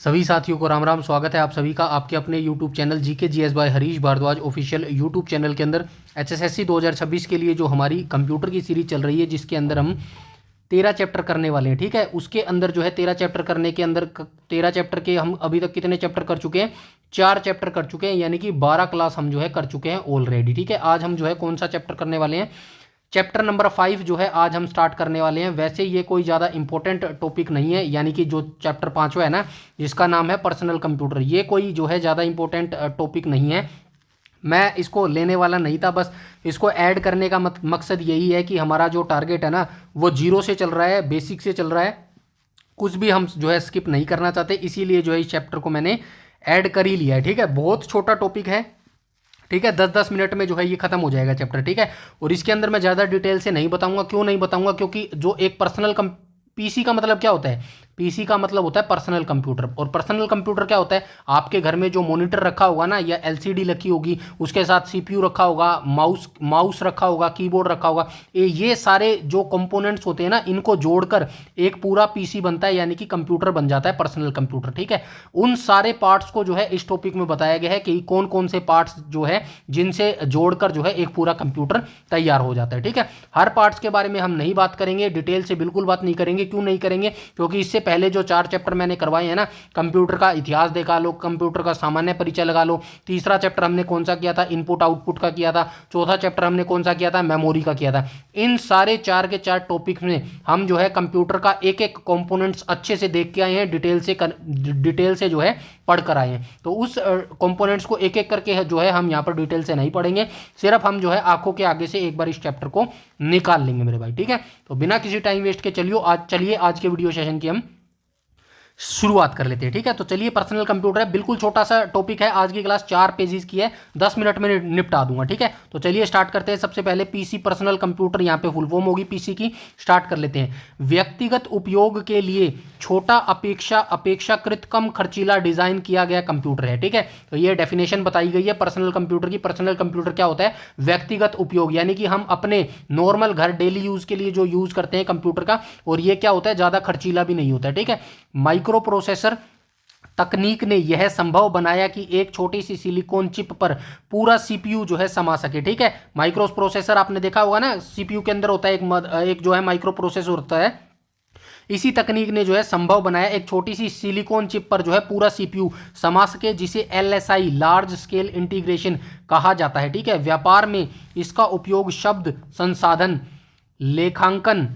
सभी साथियों को राम राम। स्वागत है आप सभी का आपके अपने YouTube channel GK GS by Harish Bhardwaj official YouTube channel के अंदर एचएसएससी 2026 के लिए जो हमारी कंप्यूटर की सीरीज चल रही है, जिसके अंदर हम 13 चैप्टर करने वाले हैं। ठीक है, उसके अंदर जो है 13 चैप्टर करने के अंदर 13 चैप्टर के हम अभी तक कितने चैप्टर कर चुके हैं? 4 चैप्टर कर चुके हैं, यानी कि 12 क्लास हम जो है कर चुके हैं ऑलरेडी। ठीक है, आज हम जो है कौन सा चैप्टर करने वाले हैं? चैप्टर नंबर 5 जो है आज हम स्टार्ट करने वाले हैं। वैसे ये कोई ज़्यादा इंपॉर्टेंट टॉपिक नहीं है, यानी कि जो चैप्टर 5वां है ना, जिसका नाम है पर्सनल कंप्यूटर, ये कोई जो है ज़्यादा इंपॉर्टेंट टॉपिक नहीं है। मैं इसको लेने वाला नहीं था, बस इसको ऐड करने का मकसद यही है कि हमारा जो टारगेट है ना, वो जीरो से चल रहा है, बेसिक से चल रहा है, कुछ भी हम जो है स्किप नहीं करना चाहते। इसीलिए जो है इस चैप्टर को मैंने ऐड कर ही लिया है। ठीक है, बहुत छोटा टॉपिक है। ठीक है, 10-10 मिनट में जो है ये खत्म हो जाएगा चैप्टर। ठीक है, और इसके अंदर मैं ज़्यादा डिटेल से नहीं बताऊंगा। क्यों नहीं बताऊंगा? क्योंकि जो एक पीसी का मतलब क्या होता है? पीसी का मतलब होता है पर्सनल कंप्यूटर। और पर्सनल कंप्यूटर क्या होता है? आपके घर में जो मॉनिटर रखा होगा ना, या एलसीडी रखी होगी, उसके साथ सीपीयू रखा होगा, माउस रखा होगा, कीबोर्ड रखा होगा, ये सारे जो कंपोनेंट्स होते हैं ना, इनको जोड़कर एक पूरा पीसी बनता है, यानी कि कंप्यूटर बन जाता है पर्सनल कंप्यूटर। ठीक है, उन सारे पार्ट्स को जो है इस टॉपिक में बताया गया है कि कौन कौन से पार्ट्स जो है जिनसे जोड़कर जो है एक पूरा कंप्यूटर तैयार हो जाता है। ठीक है, हर पार्ट्स के बारे में हम नहीं बात करेंगे, डिटेल से बिल्कुल बात नहीं करेंगे। क्यों नहीं करेंगे? क्योंकि इससे पहले जो 4 चैप्टर मैंने करवाए हैं ना, कंप्यूटर का इतिहास देखा लो, कंप्यूटर का सामान्य परिचय लगा लो। तीसरा चैप्टर हमने कौन सा किया था? इनपुट आउटपुट का किया था। चौथा चैप्टर हमने कौन सा किया था? मेमोरी का किया था। इन सारे 4 के 4 टॉपिक्स में हम जो है कंप्यूटर का एक एक कंपोनेंट्स अच्छे से देख के आए हैं, डिटेल से जो है पढ़कर आए हैं। तो उस कंपोनेंट्स को एक एक करके जो है हम यहाँ पर डिटेल से नहीं पढ़ेंगे, सिर्फ हम जो है आंखों के आगे से एक बार इस चैप्टर को निकाल लेंगे मेरे भाई। ठीक है, तो बिना किसी टाइम वेस्ट के चलिए आज के वीडियो सेशन की हम शुरुआत कर लेते हैं। ठीक है, तो चलिए, पर्सनल कंप्यूटर है, बिल्कुल छोटा सा टॉपिक है। आज की क्लास 4 पेजेस की है, 10 मिनट में निपटा दूंगा। ठीक है, तो चलिए स्टार्ट करते हैं। सबसे पहले पीसी पर्सनल कंप्यूटर, यहाँ पे फुल फॉर्म होगी पीसी की। स्टार्ट कर लेते हैं। व्यक्तिगत उपयोग के लिए छोटा, अपेक्षाकृत कम खर्चीला डिजाइन किया गया कंप्यूटर है। ठीक है, तो ये डेफिनेशन बताई गई है पर्सनल कंप्यूटर की। पर्सनल कंप्यूटर क्या होता है? व्यक्तिगत उपयोग, यानी कि हम अपने नॉर्मल घर डेली यूज के लिए जो यूज करते हैं कंप्यूटर का। और ये क्या होता है? ज्यादा खर्चीला भी नहीं होता है। ठीक है, माइक्रो प्रोसेसर तकनीक ने यह संभव बनाया कि एक छोटी सी सिलिकॉन चिप पर पूरा सीपीयू जो है समा सके। ठीक है, माइक्रो प्रोसेसर आपने देखा होगा ना, सीपीयू के अंदर होता है एक जो है माइक्रो प्रोसेसर होता है। इसी तकनीक ने जो है संभव बनाया एक छोटी सी सिलिकॉन चिप पर जो है पूरा सीपीयू समा सके, जिसे एलएसआई लार्ज स्केल इंटीग्रेशन कहा जाता है। ठीक है, व्यापार में इसका उपयोग शब्द संसाधन, लेखांकन,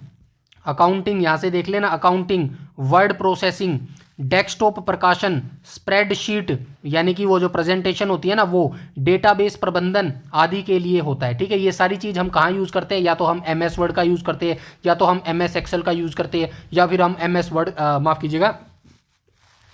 अकाउंटिंग, यहां से देख लेना, अकाउंटिंग, वर्ड प्रोसेसिंग, डेस्कटॉप प्रकाशन, स्प्रेडशीट यानी कि वो जो प्रेजेंटेशन होती है ना, वो डेटाबेस प्रबंधन आदि के लिए होता है। ठीक है, ये सारी चीज़ हम कहाँ यूज़ करते हैं? या तो हम एमएस वर्ड का यूज़ करते हैं, या तो हम एमएस एक्सेल का यूज़ करते हैं, या फिर हम एमएस वर्ड माफ़ कीजिएगा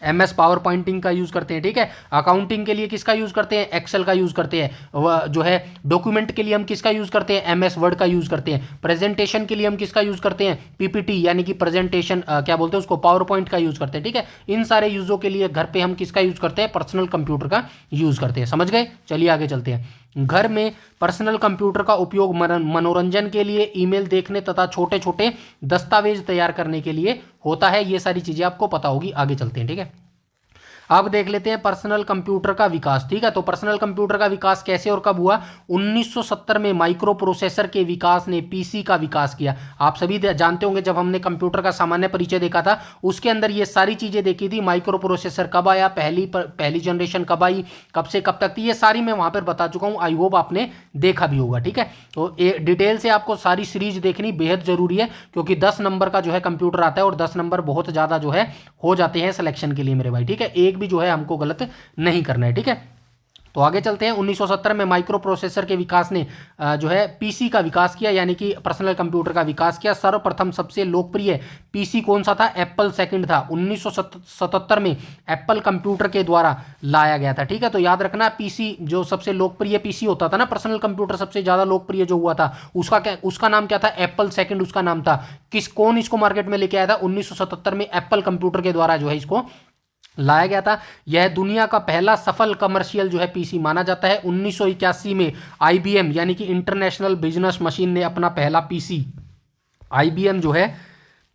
एमएस पावर पॉइंटिंग का यूज़ करते हैं। ठीक है, अकाउंटिंग के लिए किसका यूज़ करते हैं? एक्सेल का यूज़ करते हैं। वह जो है डॉक्यूमेंट के लिए हम किसका यूज़ करते हैं? एमएस वर्ड का यूज़ करते हैं। प्रेजेंटेशन के लिए हम किसका यूज़ करते हैं? पीपीटी यानी कि प्रेजेंटेशन क्या बोलते हैं उसको? पावर पॉइंट का यूज़ करते हैं। ठीक है, इन सारे यूज़ों के लिए घर पे हम किसका यूज़ करते हैं? पर्सनल कंप्यूटर का यूज़ करते हैं। समझ गए? चलिए आगे चलते हैं। घर में पर्सनल कंप्यूटर का उपयोग मनोरंजन के लिए, ईमेल देखने तथा छोटे छोटे दस्तावेज तैयार करने के लिए होता है। ये सारी चीज़ें आपको पता होगी। आगे चलते हैं। ठीक है, अब देख लेते हैं पर्सनल कंप्यूटर का विकास। ठीक है, तो पर्सनल कंप्यूटर का विकास कैसे और कब हुआ? 1970 में माइक्रो प्रोसेसर के विकास ने पीसी का विकास किया। आप सभी जानते होंगे, जब हमने कंप्यूटर का सामान्य परिचय देखा था, उसके अंदर ये सारी चीजें देखी थी। माइक्रो प्रोसेसर कब आया, पहली जनरेशन कब आई, कब से कब तक थी, ये सारी मैं वहां पर बता चुका हूं। आई होप आपने देखा भी होगा। ठीक है, तो डिटेल से आपको सारी सीरीज देखनी बेहद जरूरी है, क्योंकि 10 नंबर का जो है कंप्यूटर आता है, और 10 नंबर बहुत ज्यादा जो है हो जाते हैं सिलेक्शन के लिए मेरे भाई। ठीक है, एक भी जो है हमको गलत नहीं करना है। ठीक है, तो आगे चलते हैं। 1970 में माइक्रो प्रोसेसर के विकास ने जो है पीसी का विकास किया, यानी कि पर्सनल कंप्यूटर का विकास किया। सर्वप्रथम सबसे लोकप्रिय पीसी कौन सा था? एप्पल सेकंड था। 1977 में एप्पल कंप्यूटर के द्वारा लाया गया था। ठीक है, तो याद रखना, पीसी जो सबसे लोकप्रिय पीसी होता था ना, पर्सनल कंप्यूटर सबसे ज्यादा लोकप्रिय जो हुआ था, उसका नाम क्या था? एप्पल सेकंड उसका नाम था। कौन इसको मार्केट में लेके आया था? 1977 में एप्पल कंप्यूटर के द्वारा जो है इसको लाया गया था। यह दुनिया का पहला सफल कमर्शियल जो है पीसी माना जाता है। 1981 में आईबीएम यानी कि इंटरनेशनल बिजनेस मशीन ने अपना पहला पीसी, आईबीएम जो है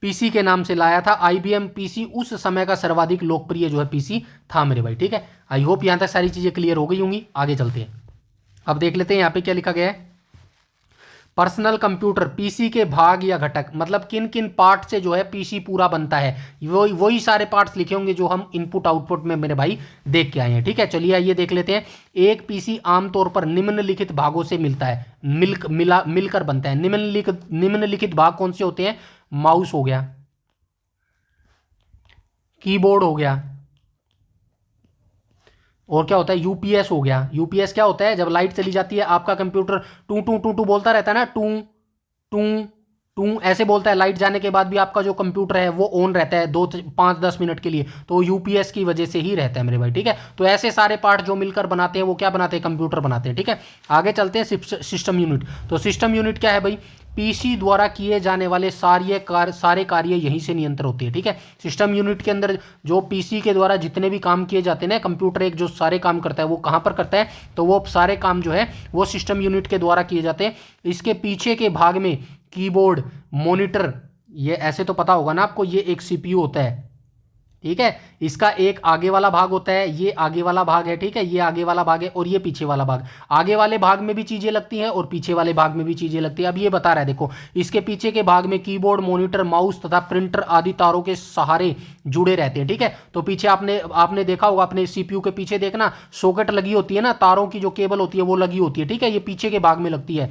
पीसी के नाम से लाया था। आईबीएम पीसी उस समय का सर्वाधिक लोकप्रिय जो है पीसी था मेरे भाई, ठीक है। आई होप यहाँ तक सारी चीज़ें क्लियर हो गई होंगी। आगे चलते हैं, अब देख लेते हैं यहाँ पे क्या लिखा गया है। पर्सनल कंप्यूटर पीसी के भाग या घटक, मतलब किन किन पार्ट से जो है पीसी पूरा बनता है, वही सारे पार्ट्स लिखे होंगे जो हम इनपुट आउटपुट में मेरे भाई देख के आए हैं, ठीक है। चलिए आइए देख लेते हैं। एक पीसी आमतौर पर निम्नलिखित भागों से मिलता है, मिलकर बनता है। निम्नलिखित भाग कौन से होते हैं? माउस हो गया, कीबोर्ड हो गया, और क्या होता है? यूपीएस हो गया। यूपीएस क्या होता है? जब लाइट चली जाती है आपका कंप्यूटर टू टू टू टू बोलता रहता है ना, टू टू टू ऐसे बोलता है। लाइट जाने के बाद भी आपका जो कंप्यूटर है वो ऑन रहता है 2-5-10 मिनट के लिए, तो यूपीएस की वजह से ही रहता है मेरे भाई, ठीक है। तो ऐसे सारे पार्ट जो मिलकर बनाते हैं वो क्या बनाते हैं? कंप्यूटर बनाते हैं, ठीक है। आगे चलते हैं, सिस्टम यूनिट। तो सिस्टम यूनिट क्या है भाई? पीसी द्वारा किए जाने वाले सारे कार्य यहीं से नियंत्रित होते हैं, ठीक है। सिस्टम यूनिट के अंदर जो पीसी के द्वारा जितने भी काम किए जाते हैं ना, कंप्यूटर एक जो सारे काम करता है वो कहाँ पर करता है? तो वो सारे काम जो है वो सिस्टम यूनिट के द्वारा किए जाते हैं। इसके पीछे के भाग में कीबोर्ड, मॉनिटर, ये ऐसे तो पता होगा ना आपको, ये एक सीपीयू होता है, ठीक है। इसका एक आगे वाला भाग होता है, ये आगे वाला भाग है, ठीक है। ये आगे वाला भाग है और ये पीछे वाला भाग। आगे वाले भाग में भी चीजें लगती हैं और पीछे वाले भाग में भी चीजें लगती हैं। अब ये बता रहा है, देखो, इसके पीछे के भाग में कीबोर्ड, मॉनिटर, माउस तथा प्रिंटर आदि तारों के सहारे जुड़े रहते हैं, ठीक है। तो पीछे आपने देखा होगा, अपने सीपीयू के पीछे देखना सॉकेट लगी होती है ना, तारों की जो केबल होती है वो लगी होती है, ठीक है। ये पीछे के भाग में लगती है।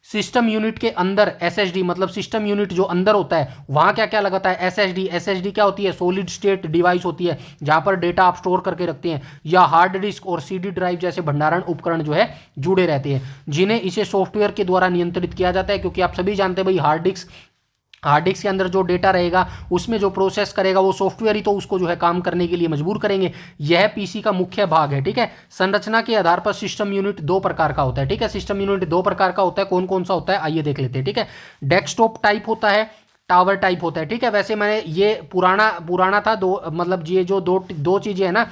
सिस्टम यूनिट के अंदर एसएसडी, मतलब सिस्टम यूनिट जो अंदर होता है वहां क्या क्या लगाता है? एसएसडी क्या होती है? सॉलिड स्टेट डिवाइस होती है, जहां पर डेटा आप स्टोर करके रखते हैं, या हार्ड डिस्क और सीडी ड्राइव जैसे भंडारण उपकरण जो है जुड़े रहते हैं, जिन्हें इसे सॉफ्टवेयर के द्वारा नियंत्रित किया जाता है। क्योंकि आप सभी जानते हैं भाई, हार्ड डिस्क के अंदर जो डेटा रहेगा उसमें जो प्रोसेस करेगा वो सॉफ्टवेयर ही तो उसको जो है काम करने के लिए मजबूर करेंगे। यह पीसी का मुख्य भाग है, ठीक है। संरचना के आधार पर सिस्टम यूनिट दो प्रकार का होता है, ठीक है। सिस्टम यूनिट दो प्रकार का होता है, कौन कौन सा होता है आइए देख लेते हैं, ठीक है। डेस्कटॉप टाइप होता है, टावर टाइप होता है, ठीक है। वैसे मैंने ये पुराना था, दो मतलब ये जो दो चीजें है ना,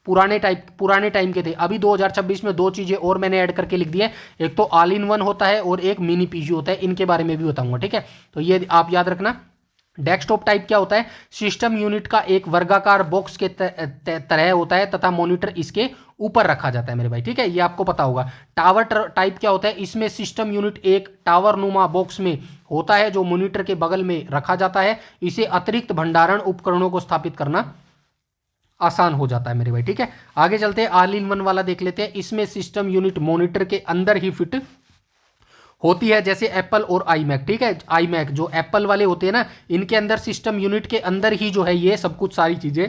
पुराने टाइम के थे। अभी 2026 में दो चीजें और मैंने ऐड करके लिख दी है, एक तो ऑल इन वन होता है और एक मिनी पीसी होता है। इनके बारे में भी बताऊंगा, ठीक है। तो ये आप याद रखना। डेस्कटॉप टाइप क्या होता है? सिस्टम यूनिट का एक वर्गाकार बॉक्स के तरह होता है तथा मॉनिटर इसके ऊपर रखा जाता है मेरे भाई, ठीक है। ये आपको पता होगा। टावर टाइप क्या होता है? इसमें सिस्टम यूनिट एक टावर नुमा बॉक्स में होता है जो मॉनिटर के बगल में रखा जाता है। इसे अतिरिक्त भंडारण उपकरणों को स्थापित करना आसान हो जाता है मेरे भाई, ठीक है। आगे चलते हैं, ऑल इन वन वाला देख लेते हैं। इसमें सिस्टम यूनिट मॉनिटर के अंदर ही फिट होती है, जैसे एप्पल और आईमैक, ठीक है। आईमैक जो एप्पल वाले होते हैं ना, इनके अंदर सिस्टम यूनिट के अंदर ही जो है ये सब कुछ सारी चीजें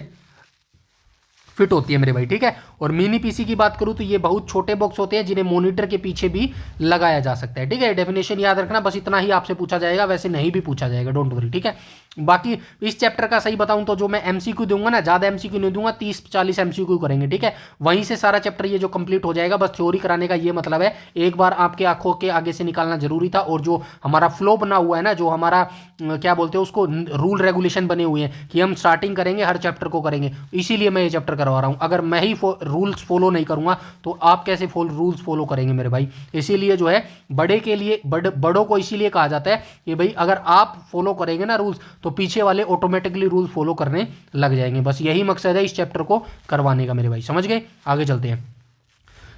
फिट होती है मेरे भाई, ठीक है। और मिनी पीसी की बात करूं तो ये बहुत छोटे बॉक्स होते हैं जिन्हें मॉनिटर के पीछे भी लगाया जा सकता है, ठीक है। डेफिनेशन याद रखना, बस इतना ही आपसे पूछा जाएगा, वैसे नहीं भी पूछा जाएगा, डोंट वरी, ठीक है। बाकी इस चैप्टर का सही बताऊं तो जो मैं एमसीक्यू दूंगा ना, ज्यादा एमसीक्यू नहीं दूंगा, 30-40 एमसीक्यू करेंगे, ठीक है। वहीं से सारा चैप्टर ये जो कंप्लीट हो जाएगा। बस थ्योरी कराने का ये मतलब है, एक बार आपके आंखों के आगे से निकालना जरूरी था। और जो हमारा फ्लो बना हुआ है ना, जो हमारा क्या बोलते हैं उसको, रूल रेगुलेशन बने हुए हैं कि हम स्टार्टिंग करेंगे हर चैप्टर को करेंगे, इसीलिए मैं ये चैप्टर करवा रहा हूँ। अगर मैं ही रूल्स फॉलो नहीं करूंगा तो आप कैसे रूल्स फॉलो करेंगे मेरे भाई। इसीलिए जो है बड़े के लिए बड़ों को इसीलिए कहा जाता है कि भाई अगर आप फॉलो करेंगे ना रूल्स, तो पीछे वाले ऑटोमेटिकली रूल्स फॉलो करने लग जाएंगे। बस यही मकसद है इस चैप्टर को करवाने का मेरे भाई, समझ गए। आगे चलते हैं।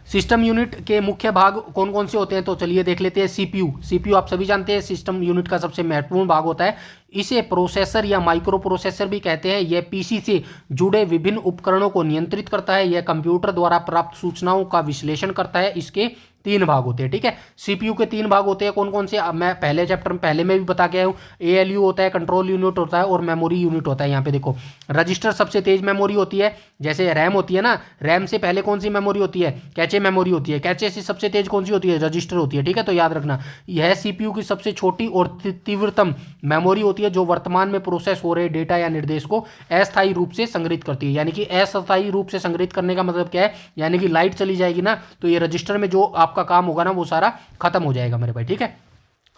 सिस्टम यूनिट के मुख्य भाग कौन कौन से होते हैं तो चलिए देख लेते हैं। सीपीयू आप सभी जानते हैं सिस्टम यूनिट का सबसे महत्वपूर्ण भाग होता है। इसे प्रोसेसर या माइक्रो प्रोसेसर भी कहते हैं। यह पीसी से जुड़े विभिन्न उपकरणों को नियंत्रित करता है। यह कंप्यूटर द्वारा प्राप्त सूचनाओं का विश्लेषण करता है। इसके 3 भाग होते हैं, ठीक है। सीपीयू के 3 भाग होते हैं, कौन कौन से? मैं पहले चैप्टर में पहले में भी बता के आया हूँ। एएलयू होता है, कंट्रोल यूनिट होता है और मेमोरी यूनिट होता है। यहाँ पे देखो, रजिस्टर सबसे तेज मेमोरी होती है, जैसे रैम होती है ना, रैम से पहले कौन सी मेमोरी होती है? कैचे मेमोरी होती है। कैचे से सबसे तेज कौन सी होती है? रजिस्टर होती है, ठीक है। तो याद रखना, यह सीपीयू की सबसे छोटी और तीव्रतम मेमोरी होती है, जो वर्तमान में प्रोसेस हो रहे डेटा या निर्देश को अस्थायी रूप से संग्रहित करती है। यानी कि अस्थायी रूप से संग्रहित करने का मतलब क्या है? यानी कि लाइट चली जाएगी ना, तो ये रजिस्टर में जो आपका काम होगा ना वो सारा खत्म हो जाएगा मेरे भाई, ठीक है।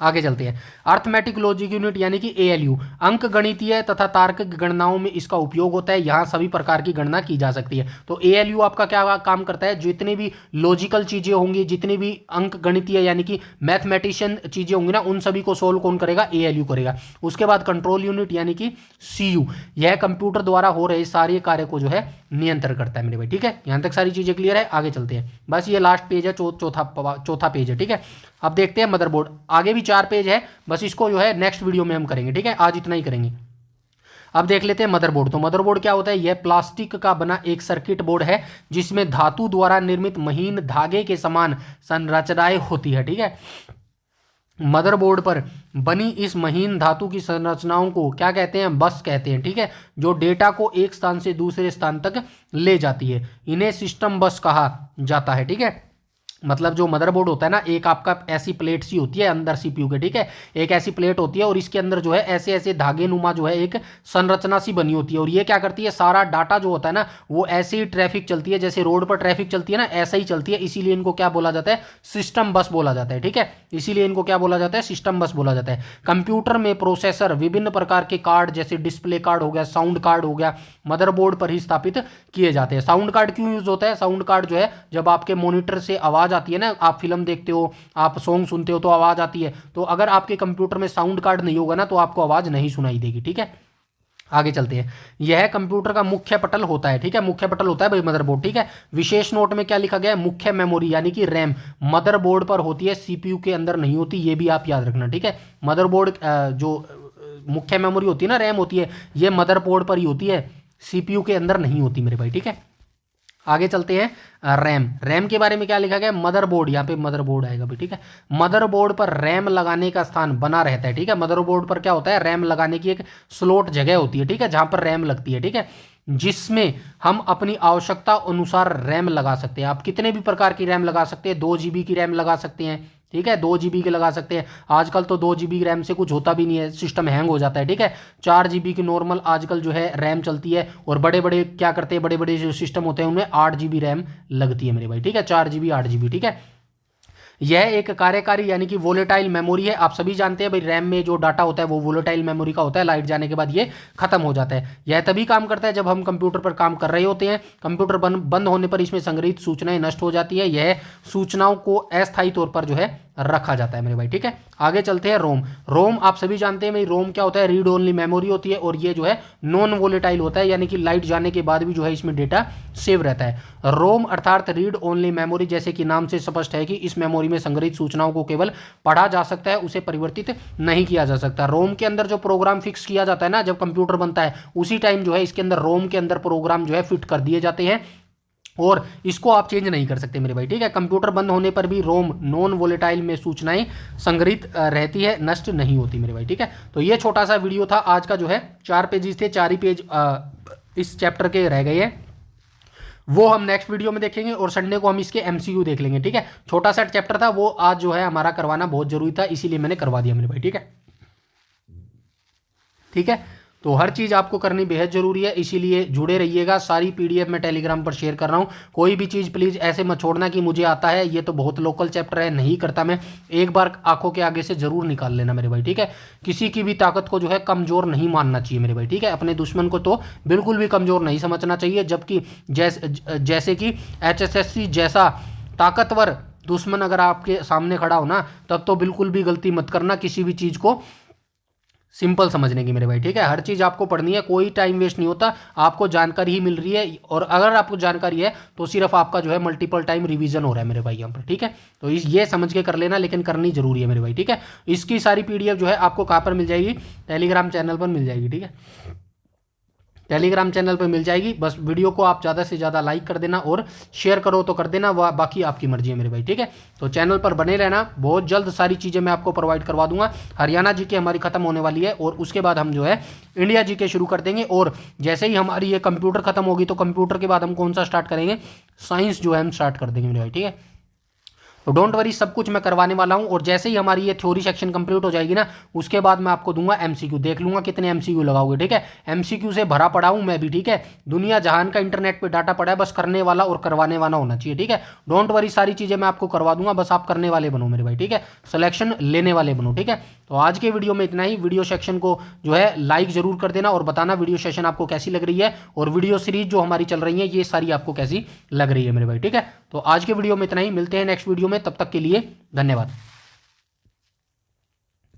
आगे चलते हैं। अर्थमेटिक लॉजिक यूनिट यानी कि ALU अंक गणितीय तथा तार्किक गणनाओं में इसका उपयोग होता है। यहाँ सभी प्रकार की गणना की जा सकती है। तो ALU आपका क्या काम करता है, जितनी भी लॉजिकल चीजें होंगी, जितनी भी अंक गणितीय यानी कि मैथमेटिशियन चीजें होंगी ना, उन सभी को सोल्व कौन करेगा, ALU करेगा। उसके बाद कंट्रोल यूनिट यानी कि CU, यह कंप्यूटर द्वारा हो रहे सारे कार्य को जो है नियंत्रण करता है मेरे भाई। ठीक है, यहां तक सारी चीजें क्लियर है। आगे चलते हैं, बस ये लास्ट पेज है, चौथा पेज है। ठीक है, अब देखते हैं मदरबोर्ड। आगे भी 4 पेज है, बस इसको जो है नेक्स्ट वीडियो में हम करेंगे। ठीक है, आज इतना ही करेंगे। अब देख लेते हैं मदरबोर्ड। तो मदरबोर्ड क्या होता है, यह प्लास्टिक का बना एक सर्किट बोर्ड है जिसमें धातु द्वारा निर्मित महीन धागे के समान संरचनाएं होती है। ठीक है, मदरबोर्ड पर बनी इस महीन धातु की संरचनाओं को क्या कहते हैं, बस कहते हैं। ठीक है, जो डेटा को एक स्थान से दूसरे स्थान तक ले जाती है, इन्हें सिस्टम बस कहा जाता है। ठीक है, मतलब जो मदरबोर्ड होता है ना, एक आपका ऐसी प्लेट सी होती है अंदर CPU के। ठीक है, एक ऐसी प्लेट होती है और इसके अंदर जो है ऐसे ऐसे धागे नुमा जो है एक संरचना सी बनी होती है, और ये क्या करती है, सारा डाटा जो होता है ना वो ऐसे ही ट्रैफिक चलती है, जैसे रोड पर ट्रैफिक चलती है ना, ऐसा ही चलती है। इसीलिए इनको क्या बोला जाता है, सिस्टम बस बोला जाता है। ठीक है, इसीलिए इनको क्या बोला जाता है, सिस्टम बस बोला जाता है। कंप्यूटर में प्रोसेसर विभिन्न प्रकार के कार्ड, जैसे डिस्प्ले कार्ड हो गया, साउंड कार्ड हो गया, मदरबोर्ड पर ही स्थापित किए जाते हैं। साउंड कार्ड क्यों यूज होता है, साउंड कार्ड जो है जब आपके मॉनिटर से आवाज आती है ना, आप फिल्म देखते हो, आप सॉन्ग सुनते हो तो आवाज आती है, तो अगर आपके कंप्यूटर में साउंड कार्ड नहीं होगा ना तो आपको आवाज नहीं सुनाई देगी। ठीक है, आगे चलते हैं। यह कंप्यूटर का मुख्य पटल होता है। ठीक है, मुख्य पटल होता है भाई मदरबोर्ड। ठीक है, विशेष नोट में क्या लिखा गया है, मुख्य मेमोरी यानी कि रैम मदरबोर्ड पर होती है, CPU के अंदर नहीं होती, ये भी आप याद रखना। ठीक है, मदरबोर्ड जो मुख्य मेमोरी होती है ना, रैम होती है, ये मदरबोर्ड पर ही होती है, CPU के अंदर नहीं होती मेरे भाई। ठीक है, आगे चलते हैं। रैम के बारे में क्या लिखा गया, मदरबोर्ड, यहाँ पे मदरबोर्ड आएगा भाई। ठीक है, मदरबोर्ड पर रैम लगाने का स्थान बना रहता है। ठीक है, मदरबोर्ड पर क्या होता है, रैम लगाने की एक स्लॉट जगह होती है। ठीक है, जहां पर रैम लगती है। ठीक है, जिसमें हम अपनी आवश्यकता अनुसार रैम लगा सकते हैं। आप कितने भी प्रकार की रैम लगा सकते हैं, 2 GB की रैम लगा सकते हैं। ठीक है, 2 GB की लगा सकते हैं। आजकल तो 2 GB रैम से कुछ होता भी नहीं है, सिस्टम हैंग हो जाता है। ठीक है, 4 GB की नॉर्मल आजकल जो है रैम चलती है, और बड़े बड़े क्या करते हैं, बड़े बड़े जो सिस्टम होते हैं उनमें 8 GB रैम लगती है मेरे भाई। ठीक है, 4 GB 8 GB। ठीक है, यह एक कार्यकारी यानी कि वोलेटाइल मेमोरी है। आप सभी जानते हैं भाई, रैम में जो डाटा होता है वो वोलेटाइल मेमोरी का होता है, लाइट जाने के बाद ये खत्म हो जाता है। यह तभी काम करता है जब हम कंप्यूटर पर काम कर रहे होते हैं। कंप्यूटर बंद होने पर इसमें संग्रहित सूचनाएं नष्ट हो जाती है। यह सूचनाओं को अस्थायी तौर पर जो है रखा जाता है मेरे भाई। ठीक है, आगे चलते हैं। रोम आप सभी जानते हैं भाई, रोम क्या होता है, रीड ओनली मेमोरी होती है, और ये जो है नॉन वोलेटाइल होता है, यानी कि लाइट जाने के बाद भी जो है इसमें डेटा सेव रहता है। रोम अर्थात रीड ओनली मेमोरी, जैसे कि नाम से स्पष्ट है कि इस मेमोरी में संग्रहित सूचनाओं को केवल पढ़ा जा सकता है, उसे परिवर्तित नहीं किया जा सकता। रोम के अंदर जो प्रोग्राम फिक्स किया जाता है ना, जब कंप्यूटर बनता है उसी टाइम जो है इसके अंदर रोम के अंदर प्रोग्राम जो है फिट कर दिए जाते हैं, और इसको आप चेंज नहीं कर सकते मेरे भाई। ठीक है, कंप्यूटर बंद होने पर भी रोम नॉन वोलेटाइल में सूचनाएं संग्रहित रहती है, नष्ट नहीं होती मेरे भाई। ठीक है, तो ये छोटा सा वीडियो था आज का, जो है 4 पेजेस थे, 4 ही पेज इस चैप्टर के रह गए हैं, वो हम नेक्स्ट वीडियो में देखेंगे, और संडे को हम इसके MCQ देख लेंगे। ठीक है, छोटा सा चैप्टर था, वो आज जो है हमारा करवाना बहुत जरूरी था, इसीलिए मैंने करवा दिया मेरे भाई। ठीक है, ठीक है, तो हर चीज़ आपको करनी बेहद ज़रूरी है, इसीलिए जुड़े रहिएगा। सारी PDF मैं टेलीग्राम पर शेयर कर रहा हूँ। कोई भी चीज़ प्लीज़ ऐसे मत छोड़ना कि मुझे आता है, ये तो बहुत लोकल चैप्टर है, नहीं करता मैं। एक बार आंखों के आगे से ज़रूर निकाल लेना मेरे भाई। ठीक है, किसी की भी ताकत को जो है कमज़ोर नहीं मानना चाहिए मेरे भाई। ठीक है, अपने दुश्मन को तो बिल्कुल भी कमज़ोर नहीं समझना चाहिए, जबकि जैसे कि HSSC जैसा ताकतवर दुश्मन अगर आपके सामने खड़ा हो ना, तब तो बिल्कुल भी गलती मत करना किसी भी चीज़ को सिंपल समझने की मेरे भाई। ठीक है, हर चीज़ आपको पढ़नी है, कोई टाइम वेस्ट नहीं होता, आपको जानकारी ही मिल रही है, और अगर आपको जानकारी है तो सिर्फ आपका जो है मल्टीपल टाइम रिवीजन हो रहा है मेरे भाई यहाँ पर। ठीक है, तो ये समझ के कर लेना, लेकिन करनी जरूरी है मेरे भाई। ठीक है, इसकी सारी PDF जो है आपको कहाँ पर मिल जाएगी, टेलीग्राम चैनल पर मिल जाएगी। ठीक है, टेलीग्राम चैनल पर मिल जाएगी। बस वीडियो को आप ज़्यादा से ज़्यादा लाइक कर देना, और शेयर करो तो कर देना, वह बाकी आपकी मर्जी है मेरे भाई। ठीक है, तो चैनल पर बने रहना, बहुत जल्द सारी चीज़ें मैं आपको प्रोवाइड करवा दूंगा। हरियाणा GK हमारी खत्म होने वाली है, और उसके बाद हम जो है इंडिया GK शुरू कर देंगे, और जैसे ही हमारी ये कंप्यूटर खत्म होगी तो कंप्यूटर के बाद हम कौन सा स्टार्ट करेंगे, साइंस जो है हम स्टार्ट कर देंगे मेरे भाई। ठीक है, तो डोंट वरी, सब कुछ मैं करवाने वाला हूँ। और जैसे ही हमारी ये थ्योरी सेक्शन कंप्लीट हो जाएगी ना, उसके बाद मैं आपको दूंगा एमसीक्यू, देख लूंगा कितने एमसीक्यू लगाओगे, ठीक है। एमसीक्यू से भरा पड़ा हूँ मैं भी, ठीक है। दुनिया जहान का इंटरनेट पे डाटा पड़ा है, बस करने वाला और करवाने वाला होना चाहिए, ठीक है। डोंट वरी, सारी चीज़ें मैं आपको करवा दूंगा, बस आप करने वाले बनो मेरे भाई, ठीक है। सिलेक्शन लेने वाले बनो, ठीक है। तो आज के वीडियो में इतना ही। वीडियो सेक्शन को जो है लाइक जरूर कर देना और बताना वीडियो सेशन आपको कैसी लग रही है, और वीडियो सीरीज जो हमारी चल रही है ये सारी आपको कैसी लग रही है मेरे भाई, ठीक है। तो आज के वीडियो में इतना ही, मिलते हैं नेक्स्ट वीडियो में, तब तक के लिए धन्यवाद।